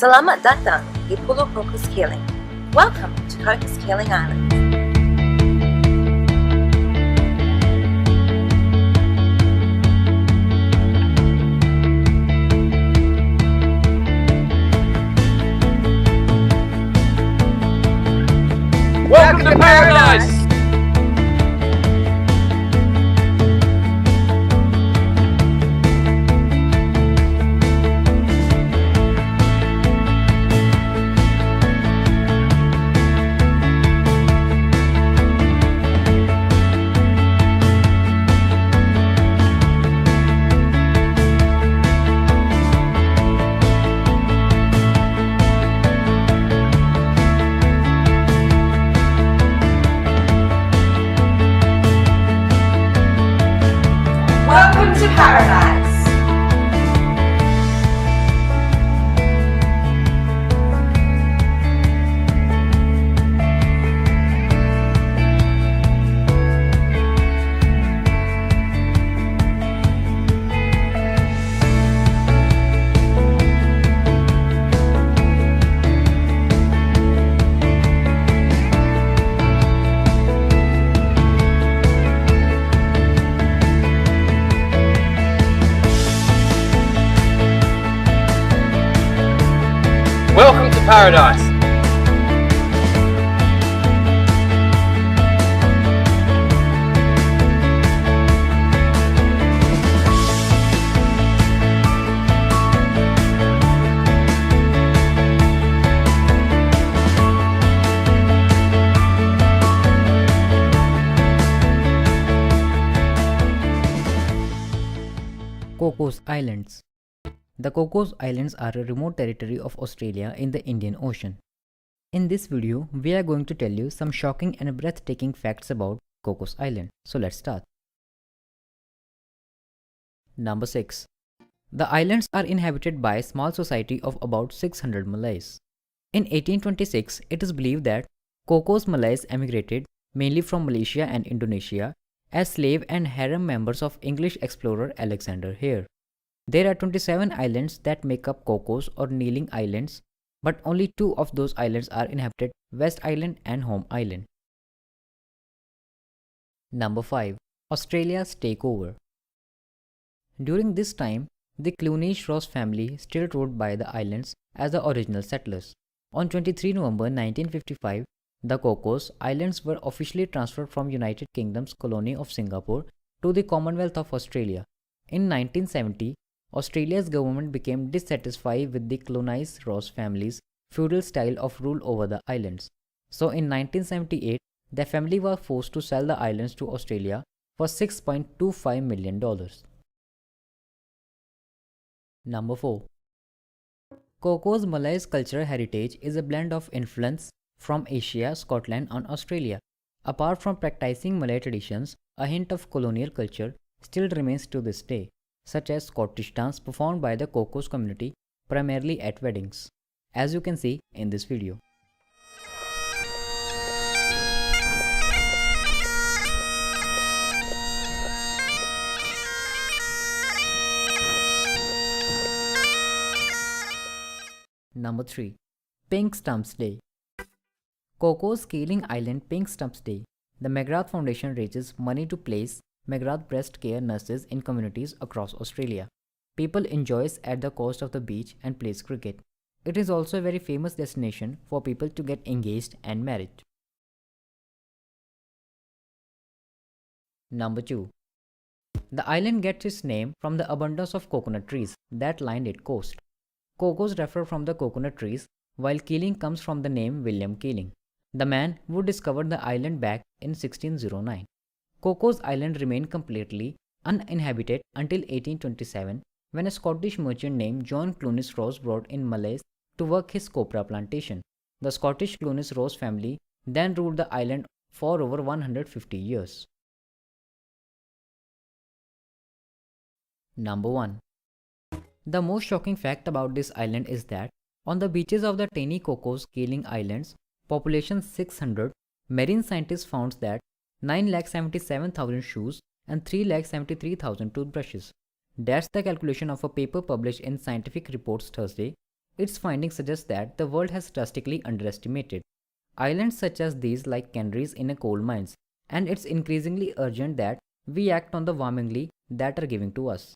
Selamat datang di Pulau Cocos Keeling. Welcome to Cocos Keeling Island. Welcome to paradise! Welcome to paradise. Welcome to paradise! Cocos Islands. The Cocos Islands are a remote territory of Australia in the Indian Ocean. In this video, we are going to tell you some shocking and breathtaking facts about Cocos Island. So let's start. Number 6. The islands are inhabited by a small society of about 600 Malays. In 1826, it is believed that Cocos Malays emigrated mainly from Malaysia and Indonesia as slave and harem members of English explorer Alexander Hare. There are 27 islands that make up Cocos or Kneeling Islands, but only 2 of those islands are inhabited, West Island and Home Island. Number 5. Australia's takeover. During this time, the Cluniac-Ross family still ruled by the islands as the original settlers. On 23 November 1955, the Cocos Islands were officially transferred from United Kingdom's colony of Singapore to the Commonwealth of Australia. In 1970, Australia's government became dissatisfied with the Cluniac-Ross family's feudal style of rule over the islands. So in 1978, their family was forced to sell the islands to Australia for $6.25 million. Number 4. Cocos Malay's cultural heritage is a blend of influence from Asia, Scotland and Australia. Apart from practicing Malay traditions, a hint of colonial culture still remains to this day, such as Scottish dance performed by the Cocos community primarily at weddings, as you can see in this video. Number 3. Pink Stumps Day. Cocos Keeling Island Pink Stumps Day. The McGrath Foundation raises money to place McGrath breast care nurses in communities across Australia. People enjoy at the coast of the beach and plays cricket. It is also a very famous destination for people to get engaged and married. Number 2. The island gets its name from the abundance of coconut trees that lined its coast. Cocos refer from the coconut trees, while Keeling comes from the name William Keeling, the man who discovered the island back in 1609. Cocos Island remained completely uninhabited until 1827, when a Scottish merchant named John Clunies Ross brought in Malays to work his copra plantation. The Scottish Clunies Ross family then ruled the island for over 150 years. Number 1. The most shocking fact about this island is that on the beaches of the tiny Cocos Keeling Islands, population 600, marine scientists found that 9,77,000 shoes and 3,73,000 toothbrushes. That's the calculation of a paper published in Scientific Reports Thursday. Its findings suggest that the world has drastically underestimated islands such as these like canaries in a coal mines, and it's increasingly urgent that we act on the warmingly that are giving to us.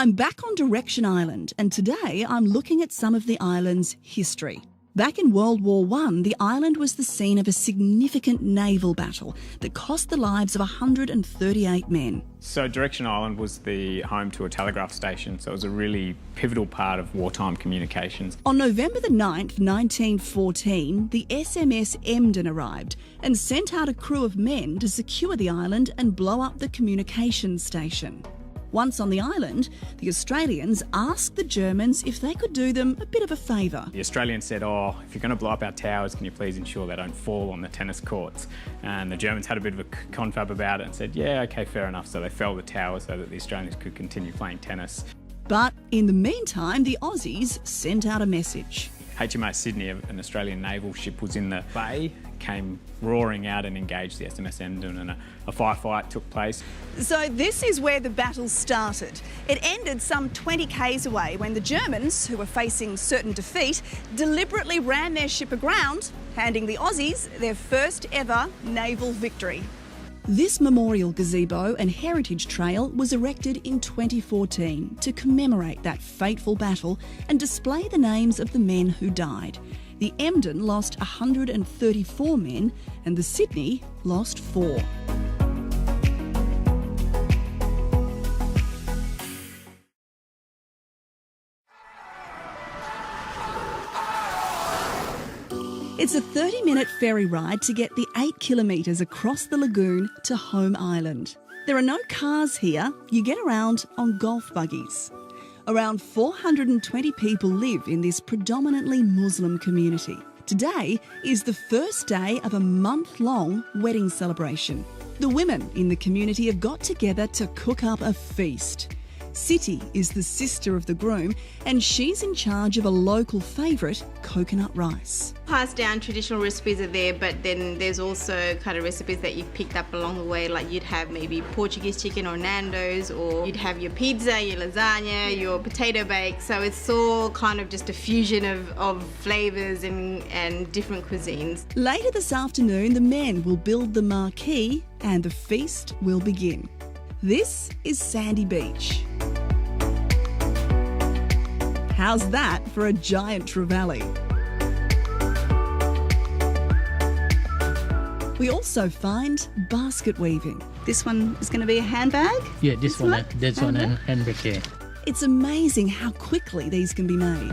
I'm back on Direction Island, and today I'm looking at some of the island's history. Back in World War I, the island was the scene of a significant naval battle that cost the lives of 138 men. So Direction Island was the home to a telegraph station, so it was a really pivotal part of wartime communications. On November the 9th, 1914, the SMS Emden arrived and sent out a crew of men to secure the island and blow up the communications station. Once on the island, the Australians asked the Germans if they could do them a bit of a favour. The Australians said, "Oh, if you're going to blow up our towers, can you please ensure they don't fall on the tennis courts?" And the Germans had a bit of a confab about it and said, "Yeah, okay, fair enough." So they felled the towers so that the Australians could continue playing tennis. But in the meantime, the Aussies sent out a message. HMAS Sydney, an Australian naval ship, was in the bay, came roaring out and engaged the SMS Emden, and a firefight took place. So this is where the battle started. It ended some 20 k's away when the Germans, who were facing certain defeat, deliberately ran their ship aground, handing the Aussies their first ever naval victory. This memorial gazebo and heritage trail was erected in 2014 to commemorate that fateful battle and display the names of the men who died. The Emden lost 134 men and the Sydney lost 4. It's a 30-minute ferry ride to get the 8 kilometres across the lagoon to Home Island. There are no cars here, you get around on golf buggies. Around 420 people live in this predominantly Muslim community. Today is the first day of a month-long wedding celebration. The women in the community have got together to cook up a feast. Siti is the sister of the groom and she's in charge of a local favourite, coconut rice. Passed down traditional recipes are there, but then there's also kind of recipes that you've picked up along the way, like you'd have maybe Portuguese chicken or Nando's, or you'd have your pizza, your lasagna, your potato bake. So it's all kind of just a fusion of flavours and different cuisines. Later this afternoon, the men will build the marquee and the feast will begin. This is Sandy Beach. How's that for a giant trevally? We also find basket weaving. This one is going to be a handbag? Yeah, this one, that's one and handbag, yeah. It's amazing how quickly these can be made.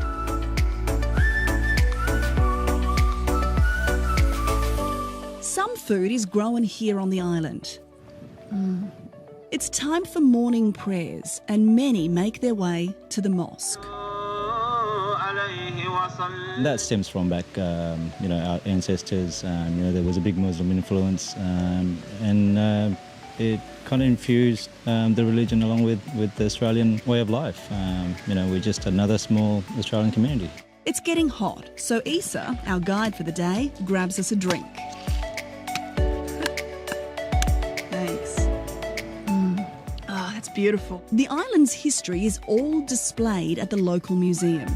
Some food is grown here on the island. It's time for morning prayers and many make their way to the mosque. That stems from back, our ancestors. There was a big Muslim influence, and it kind of infused the religion along with the Australian way of life. We're just another small Australian community. It's getting hot, so Isa, our guide for the day, grabs us a drink. Thanks. Oh, that's beautiful. The island's history is all displayed at the local museum,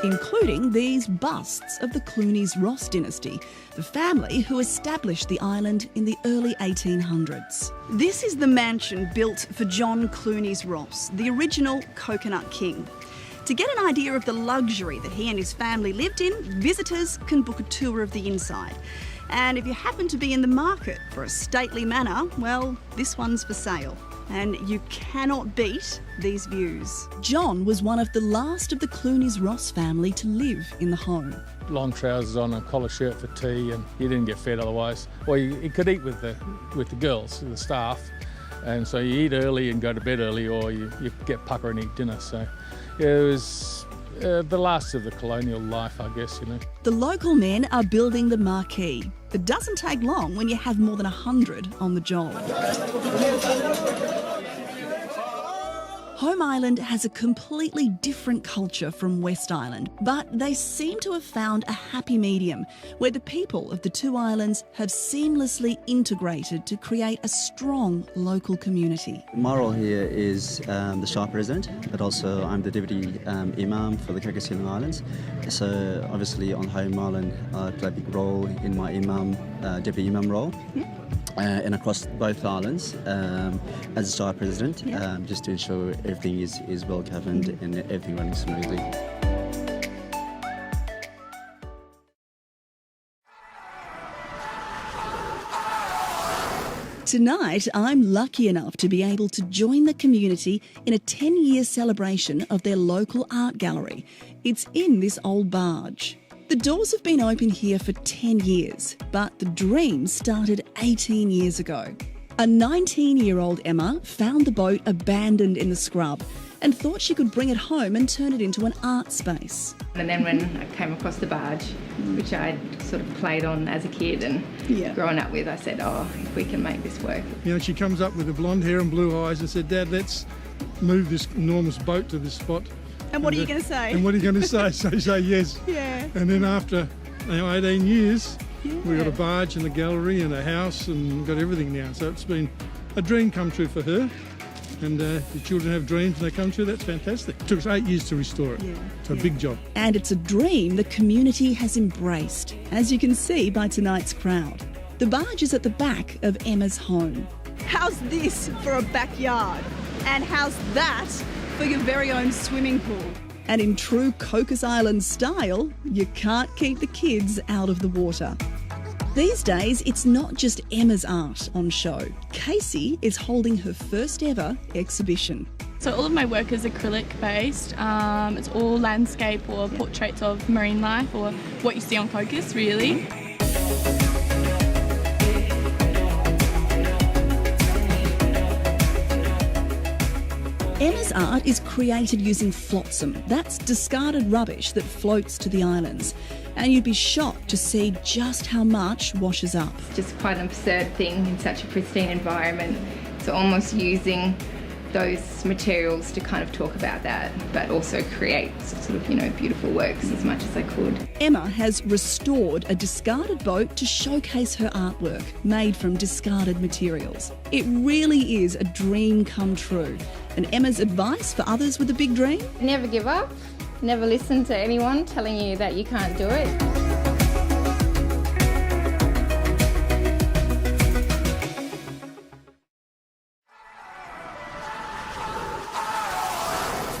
including these busts of the Clunies-Ross dynasty, the family who established the island in the early 1800s. This is the mansion built for John Clunies-Ross, the original Coconut King. To get an idea of the luxury that he and his family lived in, visitors can book a tour of the inside. And if you happen to be in the market for a stately manor, well, this one's for sale. And you cannot beat these views. John was one of the last of the Clunies-Ross family to live in the home. Long trousers on, a collar shirt for tea, and you didn't get fed otherwise. Well, you could eat with the girls, the staff, and so you eat early and go to bed early, or you get pucker and eat dinner. So yeah, it was the last of the colonial life, I guess, The local men are building the marquee. It doesn't take long when you have more than 100 on the job. Home Island has a completely different culture from West Island, but they seem to have found a happy medium where the people of the two islands have seamlessly integrated to create a strong local community. My role here is the Shah President, but also I'm the Deputy Imam for the Cocos Keeling Islands. So obviously on Home Island I play a big role in my Deputy Imam role. And across both islands as a Shire President, just to ensure everything is well governed and everything running smoothly. Tonight, I'm lucky enough to be able to join the community in a 10-year celebration of their local art gallery. It's in this old barge. The doors have been open here for 10 years, but the dream started 18 years ago. A 19-year-old Emma found the boat abandoned in the scrub and thought she could bring it home and turn it into an art space. And then when I came across the barge, which I'd sort of played on as a kid and grown up with, I said, if we can make this work. She comes up with the blonde hair and blue eyes and said, Dad, let's move this enormous boat to this spot And what are you going to say? And what are you going to say? So you say yes. Yeah. And then after 18 years, we got a barge and a gallery and a house and got everything now. So it's been a dream come true for her. And the children have dreams and they come true. That's fantastic. It took us 8 years to restore it. It's a big job. And it's a dream the community has embraced, as you can see by tonight's crowd. The barge is at the back of Emma's home. How's this for a backyard? And how's that for your very own swimming pool? And in true Cocos Island style, you can't keep the kids out of the water. These days, it's not just Emma's art on show. Casey is holding her first ever exhibition. So all of my work is acrylic based. It's all landscape or portraits of marine life or what you see on Cocos, really. Emma's art is created using flotsam. That's discarded rubbish that floats to the islands. And you'd be shocked to see just how much washes up. It's just quite an absurd thing in such a pristine environment. So almost using those materials to kind of talk about that, but also create sort of, beautiful works as much as I could. Emma has restored a discarded boat to showcase her artwork made from discarded materials. It really is a dream come true. And Emma's advice for others with a big dream? Never give up. Never listen to anyone telling you that you can't do it.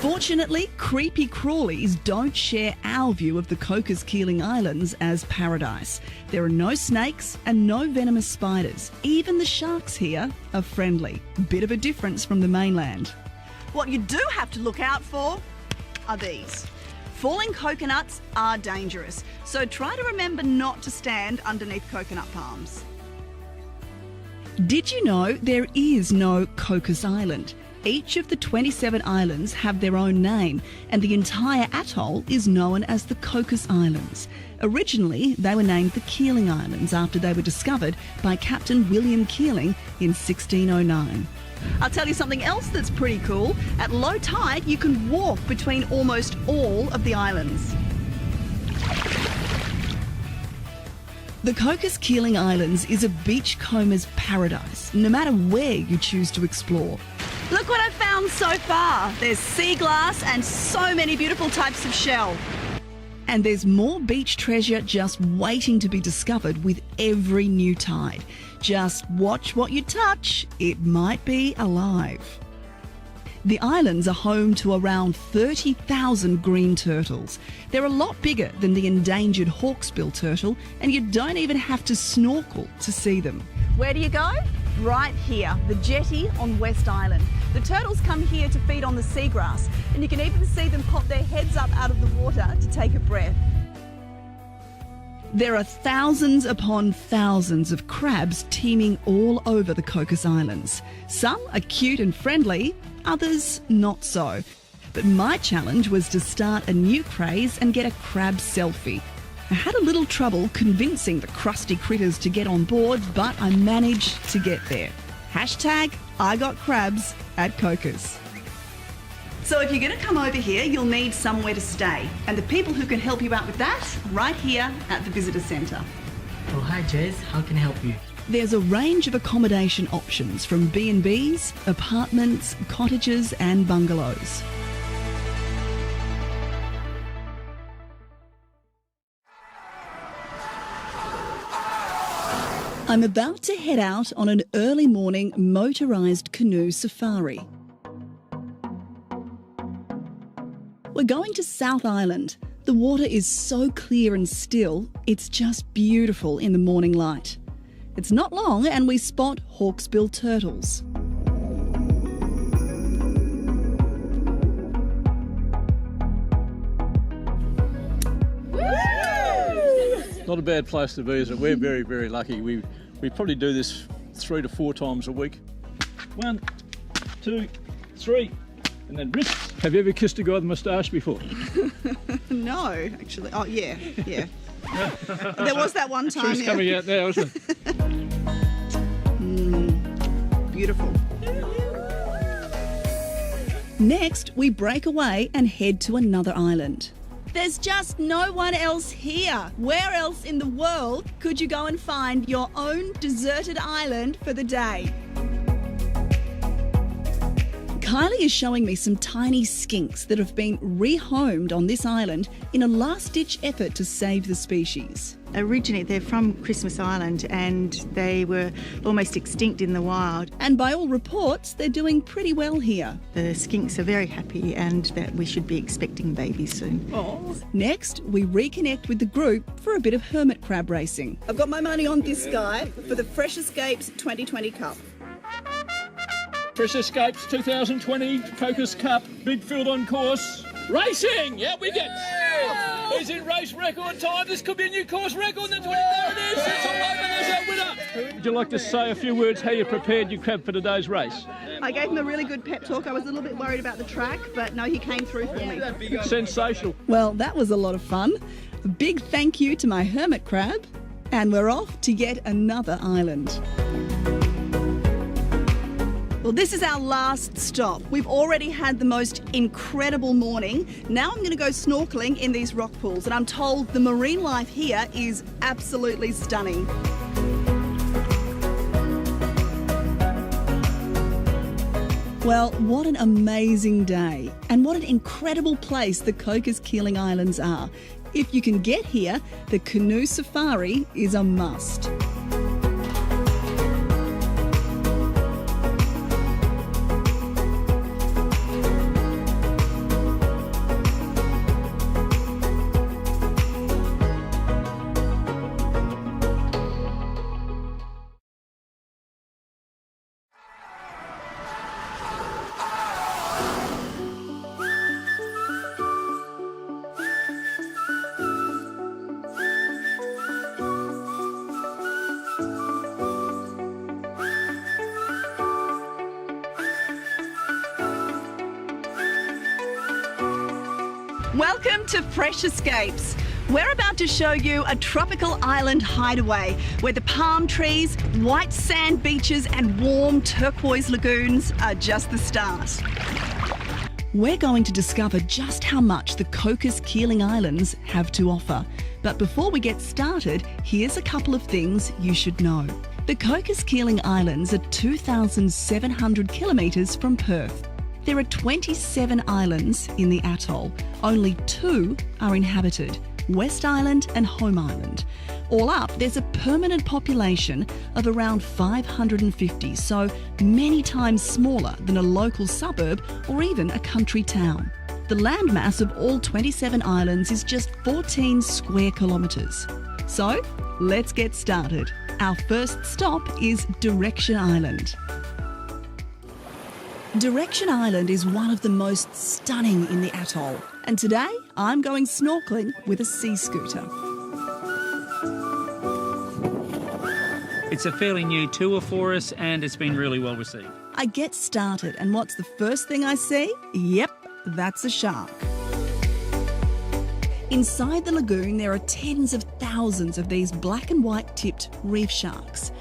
Fortunately, creepy crawlies don't share our view of the Cocos Keeling Islands as paradise. There are no snakes and no venomous spiders. Even the sharks here are friendly. Bit of a difference from the mainland. What you do have to look out for are these. Falling coconuts are dangerous, so try to remember not to stand underneath coconut palms. Did you know there is no Cocos Island? Each of the 27 islands have their own name, and the entire atoll is known as the Cocos Islands. Originally, they were named the Keeling Islands after they were discovered by Captain William Keeling in 1609. I'll tell you something else that's pretty cool. At low tide, you can walk between almost all of the islands. The Cocos Keeling Islands is a beachcomber's paradise, no matter where you choose to explore. Look what I've found so far. There's sea glass and so many beautiful types of shell. And there's more beach treasure just waiting to be discovered with every new tide. Just watch what you touch. It might be alive. The islands are home to around 30,000 green turtles. They're a lot bigger than the endangered hawksbill turtle, and you don't even have to snorkel to see them. Where do you go? Right here, the jetty on West Island. The turtles come here to feed on the seagrass, and you can even see them pop their heads up out of the water to take a breath. There are thousands upon thousands of crabs teeming all over the Cocos Islands. Some are cute and friendly, others not so. But my challenge was to start a new craze and get a crab selfie. I had a little trouble convincing the crusty critters to get on board, but I managed to get there. Hashtag I got crabs at Cocos. So if you're going to come over here, you'll need somewhere to stay. And the people who can help you out with that, right here at the Visitor Centre. Oh, hi Jez, how can I help you? There's a range of accommodation options from B&Bs, apartments, cottages and bungalows. I'm about to head out on an early morning motorised canoe safari. We're going to South Island. The water is so clear and still, it's just beautiful in the morning light. It's not long and we spot hawksbill turtles. Not a bad place to be, is it? We're very, very lucky. We probably do this 3 to 4 times a week. 1, 2, 3, and then wrists. Have you ever kissed a guy with a moustache before? No, actually. Oh, yeah. There was that one time. Truth's coming out now, isn't it? Beautiful. Next, we break away and head to another island. There's just no one else here. Where else in the world could you go and find your own deserted island for the day? Kylie is showing me some tiny skinks that have been rehomed on this island in a last-ditch effort to save the species. Originally, they're from Christmas Island and they were almost extinct in the wild. And by all reports, they're doing pretty well here. The skinks are very happy and that we should be expecting babies soon. Oh. Next, we reconnect with the group for a bit of hermit crab racing. I've got my money on this guy for the Fresh Escapes 2020 Cup. Fresh Escapes 2020 Cocos Cup, big field on course. Racing! Yeah, we get. He's in race record time. This could be a new course record. That's what there it is. It's all over. There's our winner. Would you like to say a few words how you prepared your crab for today's race? I gave him a really good pep talk. I was a little bit worried about the track, but no, he came through for me. Sensational. Well, that was a lot of fun. A big thank you to my hermit crab, and we're off to yet another island. Well, this is our last stop. We've already had the most incredible morning. Now I'm going to go snorkeling in these rock pools, and I'm told the marine life here is absolutely stunning. Well, what an amazing day, and what an incredible place the Cocos Keeling Islands are. If you can get here, the canoe safari is a must. Welcome to Fresh Escapes. We're about to show you a tropical island hideaway where the palm trees, white sand beaches and warm turquoise lagoons are just the start. We're going to discover just how much the Cocos Keeling Islands have to offer. But before we get started, here's a couple of things you should know. The Cocos Keeling Islands are 2,700 kilometres from Perth. There are 27 islands in the atoll. Only 2 are inhabited, West Island and Home Island. All up, there's a permanent population of around 550, so many times smaller than a local suburb or even a country town. The landmass of all 27 islands is just 14 square kilometres. So, let's get started. Our first stop is Direction Island. Direction Island is one of the most stunning in the atoll, and today I'm going snorkeling with a sea scooter. It's a fairly new tour for us and it's been really well received. I get started, and what's the first thing I see? Yep, that's a shark. Inside the lagoon there are tens of thousands of these black and white tipped reef sharks.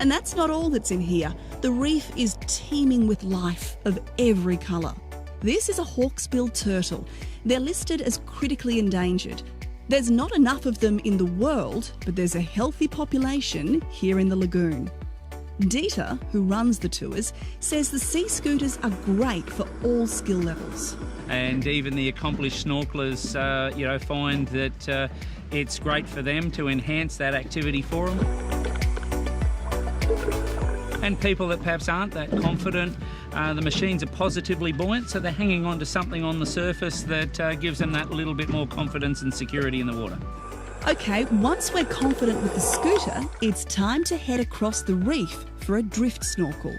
And that's not all that's in here. The reef is teeming with life of every colour. This is a hawksbill turtle. They're listed as critically endangered. There's not enough of them in the world, but there's a healthy population here in the lagoon. Dita, who runs the tours, says the sea scooters are great for all skill levels. And even the accomplished snorkelers, find that it's great for them to enhance that activity for them. And people that perhaps aren't that confident, the machines are positively buoyant, so they're hanging on to something on the surface that gives them that little bit more confidence and security in the water. Okay, once we're confident with the scooter, it's time to head across the reef for a drift snorkel.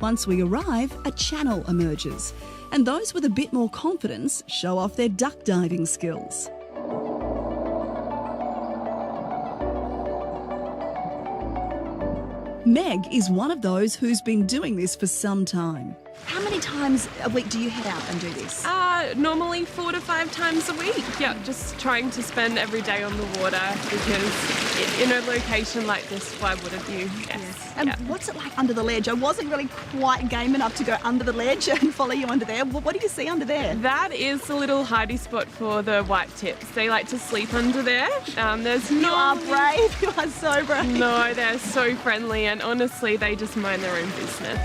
Once we arrive, a channel emerges, and those with a bit more confidence show off their duck diving skills. Meg is one of those who's been doing this for some time. How many times a week do you head out and do this? Normally 4 to 5 times a week. Yeah, just trying to spend every day on the water because in a location like this, why wouldn't you? Yes. And what's it like under the ledge? I wasn't really quite game enough to go under the ledge and follow you under there. What do you see under there? That is a little hidey spot for the white tips. They like to sleep under there. You are brave. You are so brave. No, they're so friendly, and honestly, they just mind their own business.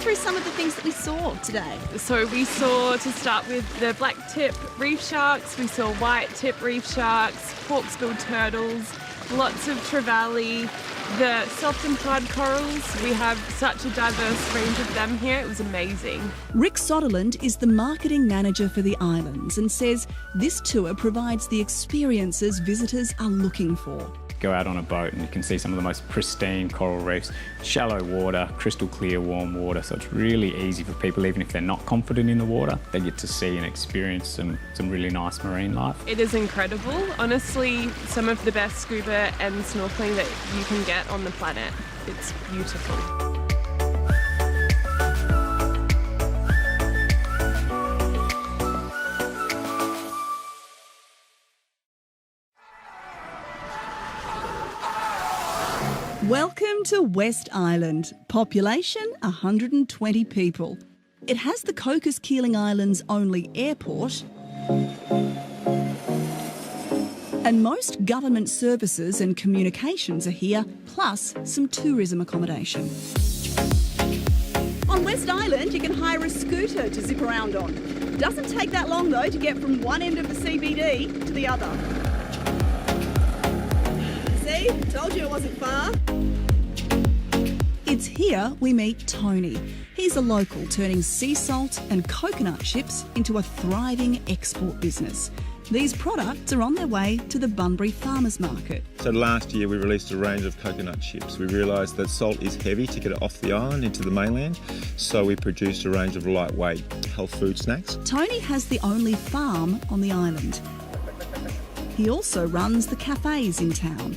Through some of the things that we saw today. So we saw, to start with, the black tip reef sharks, we saw white tip reef sharks, hawksbill turtles, lots of trevally, the soft and hard corals. We have such a diverse range of them here. It was amazing. Rick Soderland is the marketing manager for the islands and says this tour provides the experiences visitors are looking for. Go out on a boat and you can see some of the most pristine coral reefs, shallow water, crystal clear warm water, so it's really easy for people, even if they're not confident in the water, they get to see and experience some really nice marine life. It is incredible. Honestly, some of the best scuba and snorkeling that you can get on the planet. It's beautiful. Welcome to West Island, population 120 people. It has the Cocos-Keeling Islands' only airport, and most government services and communications are here, plus some tourism accommodation. On West Island, you can hire a scooter to zip around on. Doesn't take that long though to get from one end of the CBD to the other. See, told you it wasn't far. It's here we meet Tony. He's a local turning sea salt and coconut chips into a thriving export business. These products are on their way to the Bunbury Farmers Market. So last year we released a range of coconut chips. We realised that salt is heavy to get it off the island into the mainland, so we produced a range of lightweight health food snacks. Tony has the only farm on the island. He also runs the cafes in town.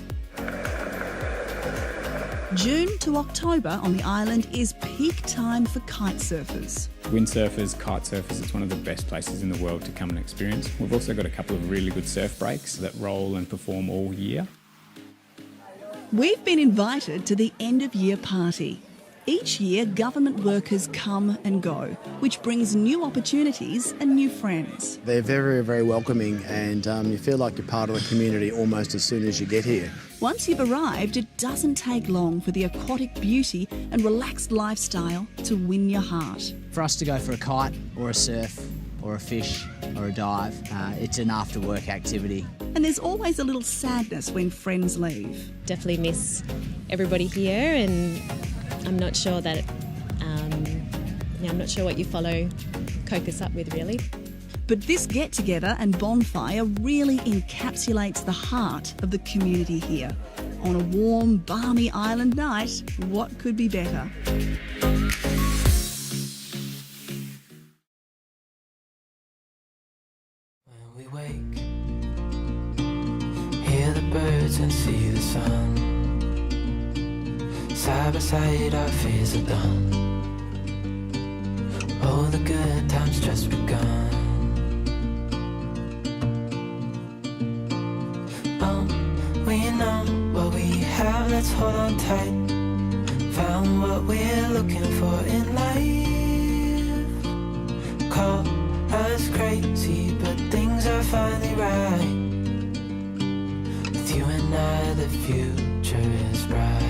June to October on the island is peak time for kite surfers. Windsurfers, kite surfers, it's one of the best places in the world to come and experience. We've also got a couple of really good surf breaks that roll and perform all year. We've been invited to the end of year party. Each year, government workers come and go, which brings new opportunities and new friends. They're very, very welcoming, and you feel like you're part of the community almost as soon as you get here. Once you've arrived, it doesn't take long for the aquatic beauty and relaxed lifestyle to win your heart. For us to go for a kite or a surf or a fish or a dive, it's an after-work activity. And there's always a little sadness when friends leave. Definitely miss everybody here, and I'm not sure that, I'm not sure what you follow Cocos up with, really. But this get-together and bonfire really encapsulates the heart of the community here. On a warm, balmy island night, what could be better? When we wake, hear the birds and see the sun. Side by side, our fears are done. Oh, the good times just begun. We know what we have, let's hold on tight. Found what we're looking for in life. Call us crazy, but things are finally right. With you and I, the future is bright.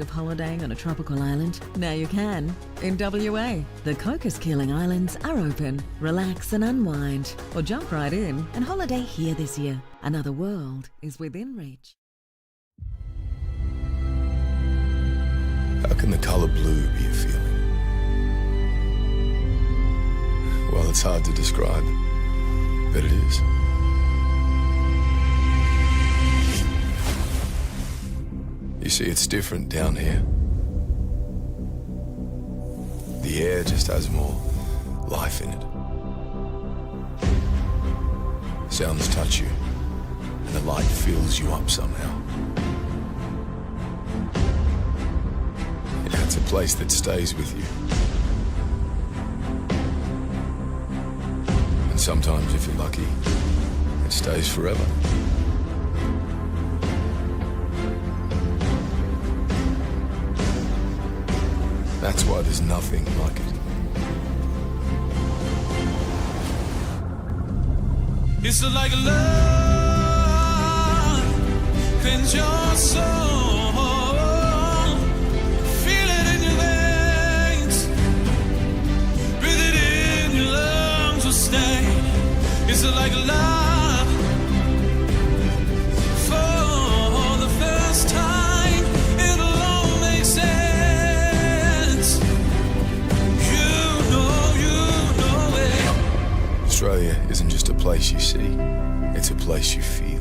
of holidaying on a tropical island? Now you can. In WA, the Cocos Keeling Islands are open. Relax and unwind, or jump right in and holiday here this year. Another world is within reach. How can the colour blue be a feeling? Well, it's hard to describe, but it is. You see, it's different down here. The air just has more life in it. Sounds touch you, and the light fills you up somehow. Yeah, it's a place that stays with you. And sometimes, if you're lucky, it stays forever. That's why there's nothing like it. It's like love, cleanse your soul, feel it in your veins, breathe it in, your lungs will stay. It's like love, for the first time, it'll all make sense. You know it. Australia isn't just a place you see, it's a place you feel.